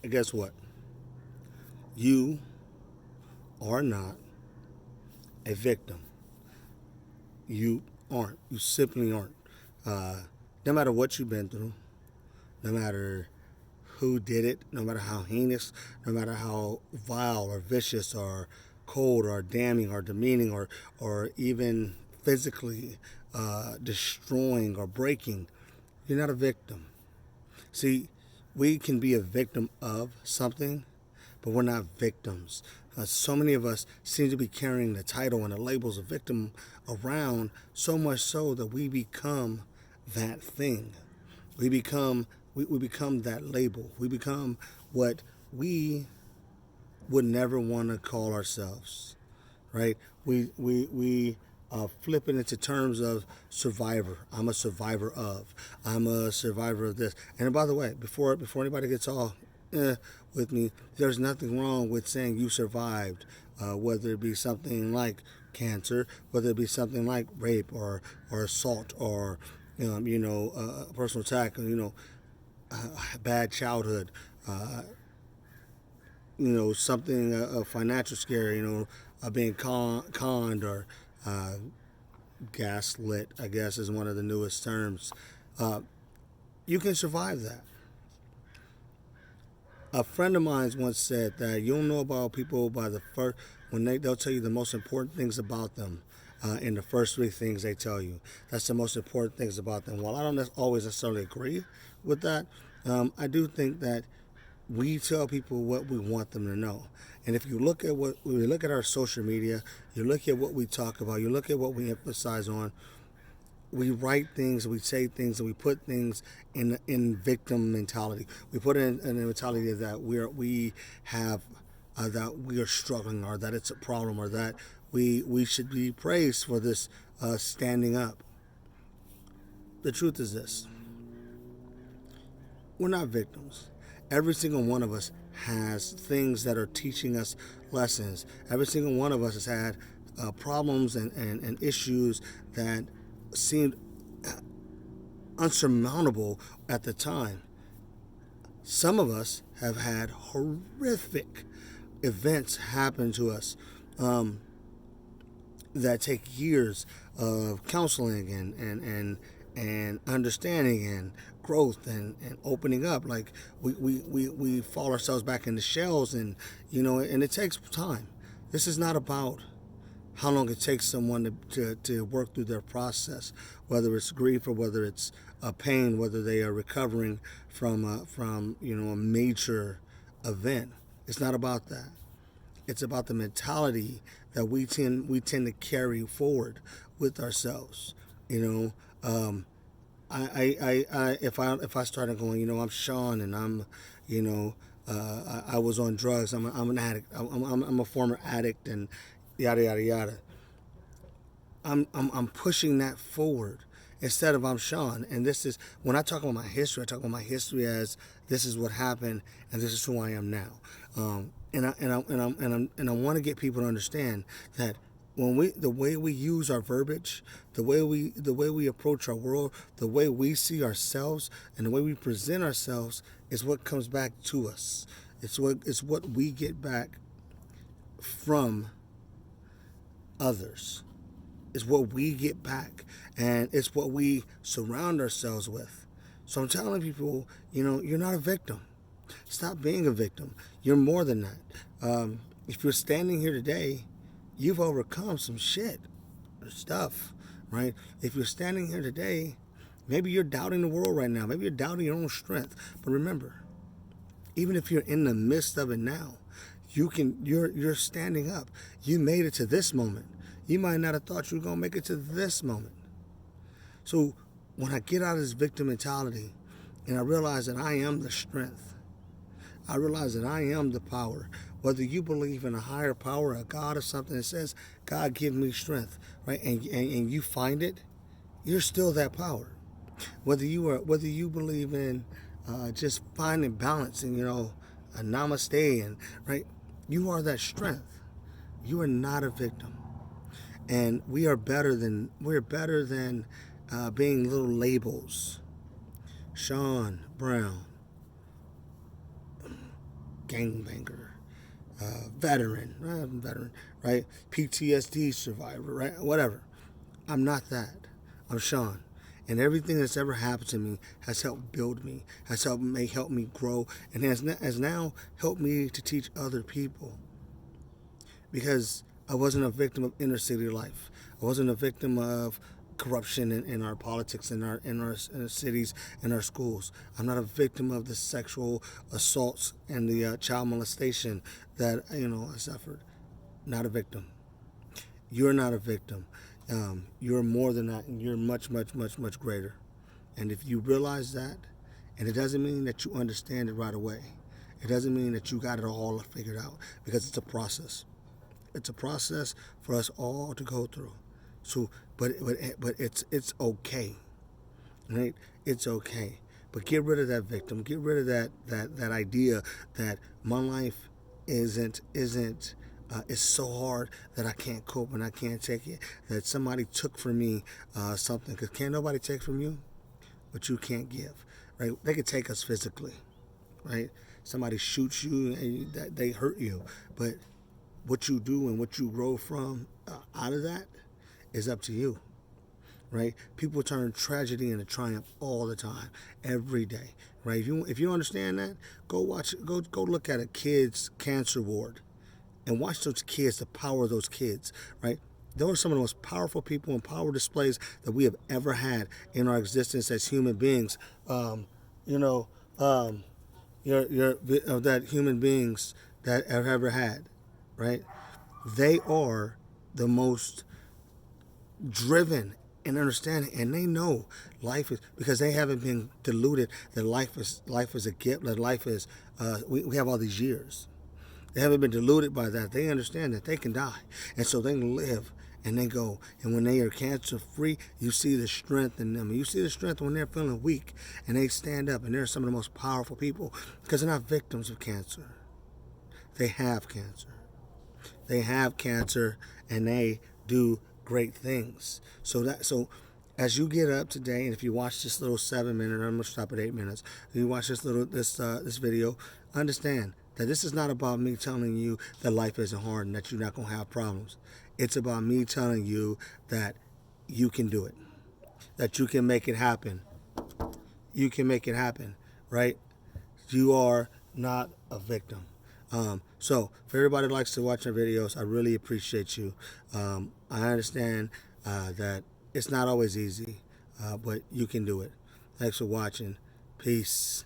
guess what? You are not a victim. You aren't. You simply aren't. Uh, no matter what you've been through, no matter who did it, no matter how heinous, no matter how vile or vicious or cold or damning or demeaning or even physically destroying or breaking, you're not a victim. See, we can be a victim of something, but we're not victims. So many of us seem to be carrying the title and the labels of victim around, so much so that we become that thing. We become we become that label. We become what we would never want to call ourselves, right? We flip it into terms of survivor. I'm a survivor of. I'm a survivor of this. And by the way, before anybody gets all eh, with me, there's nothing wrong with saying you survived, whether it be something like cancer, whether it be something like rape or assault or personal attack, bad childhood, uh, something a financial scare, being conned or uh, gaslit, I guess is one of the newest terms. Uh, you can survive that. A friend of mine once said that you'll know about people by the first when they'll tell you the most important things about them. In the first three things they tell you, that's the most important things about them. While I don't always necessarily agree with that, I do think that we tell people what we want them to know. And if you look at what we look at our social media, you look at what we talk about, you look at what we emphasize on, we write things, we say things, and we put things in victim mentality. We put in a mentality that we have that we are struggling, or that it's a problem, or that we should be praised for this standing up. The truth is this: we're not victims. Every single one of us has things that are teaching us lessons. Every single one of us has had problems and issues that seemed unsurmountable at the time. Some of us have had horrific events happen to us that take years of counseling and understanding and growth and opening up. Like we fall ourselves back into shells, and and it takes time. This is not about how long it takes someone to work through their process, whether it's grief or whether it's a pain, whether they are recovering from a major event. It's not about that. It's about the mentality that we tend to carry forward with ourselves. You know, if I started going, I'm Sean, and I'm, I was on drugs. I'm an addict. I'm a former addict, and yada yada yada. I'm pushing that forward instead of I'm Sean. And this is when I talk about my history. I talk about my history as this is what happened, and this is who I am now. And I want to get people to understand that the way we use our verbiage, the way we approach our world, the way we see ourselves, and the way we present ourselves is what comes back to us. It's what we get back from others. It's what we get back, and it's what we surround ourselves with. So I'm telling people, you're not a victim. Stop being a victim. You're more than that. If you're standing here today, you've overcome some shit or stuff, right? If you're standing here today, maybe you're doubting the world right now. Maybe you're doubting your own strength. But remember, even if you're in the midst of it now, you're standing up. You made it to this moment. You might not have thought you were gonna make it to this moment. So when I get out of this victim mentality and I realize that I am the strength, I realize that I am the power. Whether you believe in a higher power, a God, or something that says, God give me strength, right? And you find it, you're still that power. Whether you believe in just finding balance and a namaste, and right, you are that strength. You are not a victim, and we're better than being little labels. Sean Brown, gangbanger, veteran, right? PTSD survivor, right? Whatever. I'm not that. I'm Sean. And everything that's ever happened to me has helped build me, has helped me grow, and has now helped me to teach other people. Because I wasn't a victim of inner city life. I wasn't a victim of corruption in our politics, in our cities, in our schools. I'm not a victim of the sexual assaults and the child molestation that I suffered. Not a victim. You're not a victim. You're more than that, and you're much, much, much, much greater. And if you realize that, and it doesn't mean that you understand it right away, it doesn't mean that you got it all figured out, because it's a process. It's a process for us all to go through. So, but it's okay, right? It's okay. But get rid of that victim. Get rid of that idea that my life isn't it's so hard that I can't cope and I can't take it. That somebody took from me something, because can't nobody take from you what you can't give, right? They could take us physically, right? Somebody shoots you and they hurt you, but what you do and what you grow from out of that is up to you, right? People turn tragedy into triumph all the time, every day, right? If you understand that, go look at a kid's cancer ward and watch those kids, the power of those kids, right? Those are some of the most powerful people and power displays that we have ever had in our existence as human beings. You know, that human beings that have ever had, right? They are the most driven and understanding, and they know life is, because they haven't been deluded that life is a gift, that life is we have all these years. They haven't been deluded by that. They understand that they can die, and so they can live, and they go. And when they are cancer free, you see the strength in them. You see the strength when they're feeling weak, and they stand up, and they're some of the most powerful people, because they're not victims of cancer. They have cancer. They have cancer, and they do great things. So as you get up today, and if you watch this little 7 minute, I'm gonna stop at 8 minutes. If you watch this video, understand that this is not about me telling you that life isn't hard and that you're not gonna have problems. It's about me telling you that you can do it, that you can make it happen. You can make it happen, right? You are not a victim. So for everybody that likes to watch our videos, I really appreciate you. I understand that it's not always easy, but you can do it. Thanks for watching. Peace.